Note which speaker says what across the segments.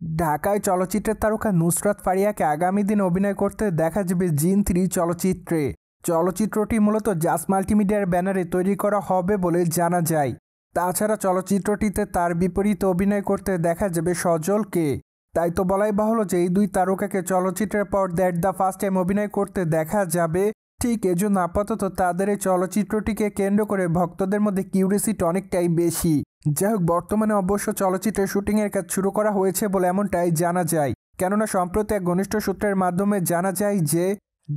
Speaker 1: ঢাকায় চলচ্চিত্রের তারকা নুসরাত ফারিয়াকে আগামী দিনে অভিনয় করতে দেখা যাবে জিন 3 চলচ্চিত্রে। চলচ্চিত্রটি মূলত জাস মাল্টিমিডিয়ার ব্যানারে তৈরি করা হবে বলে জানা যায়। তাছাড়া চলচ্চিত্রটিতে তার বিপরীতে অভিনয় করতে দেখা যাবে সজলকে। তাই তো বলাই বাহুল্য যে এই দুই তারকাকে চলচ্চিত্রের পর দ্য ফার্স্ট টাইম অভিনয় করতে দেখা যাবে। ঠিক এজন্য আপাতত তাদের এই চলচ্চিত্রটিকে কেন্দ্র করে ভক্তদের মধ্যে কিউরিওসিটি অনেকটাই বেশি। যাই হোক, বর্তমানে অবশ্য চলচ্চিত্রের শুটিংয়ের কাজ শুরু করা হয়েছে বলে এমনটাই জানা যায়। কেননা সম্প্রতি এক ঘনিষ্ঠ সূত্রের মাধ্যমে জানা যায় যে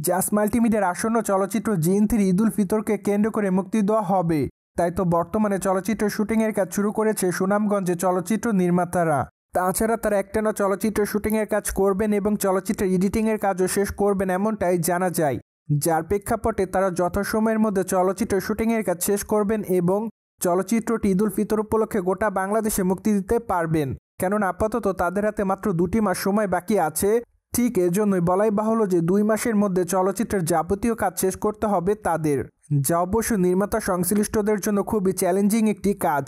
Speaker 1: জাস মাল্টিমিডিয়ার আসন্ন চলচ্চিত্র জিন 3 ঈদ উল ফিতরকে কেন্দ্র করে মুক্তি দেওয়া হবে। তাই তো বর্তমানে চলচ্চিত্রের শুটিংয়ের কাজ শুরু করেছে সুনামগঞ্জে চলচ্চিত্র নির্মাতারা। তাছাড়া তারা একটানা চলচ্চিত্রের শুটিংয়ের কাজ করবেন এবং চলচ্চিত্রের এডিটিংয়ের কাজও শেষ করবেন এমনটাই জানা যায়। যার প্রেক্ষাপটে তারা যথাসময়ের মধ্যে চলচ্চিত্রের শুটিংয়ের কাজ শেষ করবেন এবং চলচ্চিত্রটি ঈদ উল ফিতর উপলক্ষে গোটা বাংলাদেশে মুক্তি দিতে পারবেন। কেননা আপাতত তাদের হাতে মাত্র 2টি মাস সময় বাকি আছে। ঠিক এজন্যই বলাই বাহুল্য যে 2 মাসের মধ্যে চলচ্চিত্রের যাবতীয় কাজ শেষ করতে হবে তাদের, যা অবশ্য নির্মাতা সংশ্লিষ্টদের জন্য খুবই চ্যালেঞ্জিং একটি কাজ।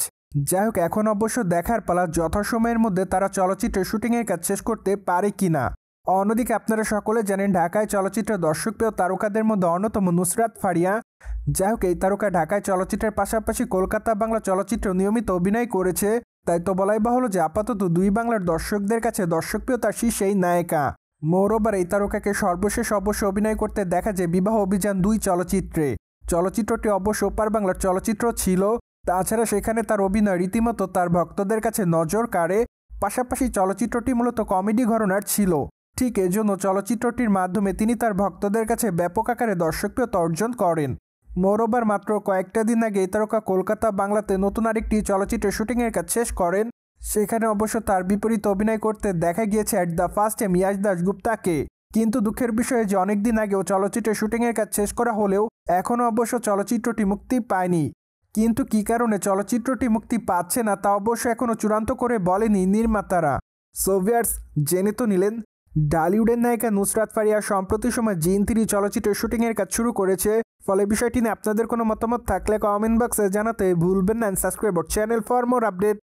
Speaker 1: যাই হোক, এখন অবশ্য দেখার পালা যথাসময়ের মধ্যে তারা চলচ্চিত্রের শুটিংয়ের কাজ শেষ করতে পারে কিনা। অন্যদিকে আপনারা সকলে জানেন ঢাকায় চলচ্চিত্রের দর্শকপ্রিয় তারকাদের মধ্যে অন্যতম নুসরাত ফারিয়া। যাই হোক, এই তারকা ঢাকায় চলচ্চিত্রের পাশাপাশি কলকাতা বাংলা চলচ্চিত্রে নিয়মিত অভিনয় করেছে। তাই তো বলাই বাহুল্য যে আপাতত 2 বাংলার দর্শকদের কাছে দর্শকপ্রিয়তার শীর্ষেই নায়িকা। মোরওভার এই তারকাকে সর্বশেষ অবশ্য অভিনয় করতে দেখা যায় বিবাহ অভিযান 2 চলচ্চিত্রে। চলচ্চিত্রটি অবশ্য ওপার বাংলার চলচ্চিত্র ছিল। তাছাড়া সেখানে তার অভিনয় রীতিমতো তার ভক্তদের কাছে নজর কাড়ে। পাশাপাশি চলচ্চিত্রটি মূলত কমেডি ঘরানার ছিল। ঠিক এজন্য চলচ্চিত্রটির মাধ্যমে তিনি তার ভক্তদের কাছে ব্যাপক আকারে দর্শকপ্রিয়তা অর্জন করেন। মোরওভার মাত্র কয়েকটা দিন আগে এই তারকা কলকাতা বাংলাতে নতুন আরেকটি চলচ্চিত্রের শুটিংয়ের কাজ শেষ করেন। সেখানে অবশ্য তার বিপরীতে অভিনয় করতে দেখা গিয়েছে দ্য ফার্স্ট টাইম ইয়াশ দাশগুপ্তাকে। কিন্তু দুঃখের বিষয় যে অনেকদিন আগেও চলচ্চিত্রের শুটিংয়ের কাজ শেষ করা হলেও এখনও অবশ্য চলচ্চিত্রটি মুক্তি পায়নি। কিন্তু কী কারণে চলচ্চিত্রটি মুক্তি পাচ্ছে না তা অবশ্য এখনও চূড়ান্ত করে বলেনি নির্মাতারা। সোভিয়ার্স, জেনে তো নিলেন ঢালিউডের নায়িকা নুসরাত ফারিয়া সম্প্রতি সময় জিন 3 চলচ্চিত্রের শুটিংয়ের কাজ শুরু করেছে। ফলে বিষয়টি নিয়ে আপনাদের কোনো মতামত থাকলে কমেন্ট বক্সে জানাতে ভুলবেন না। Subscribe channel for more update.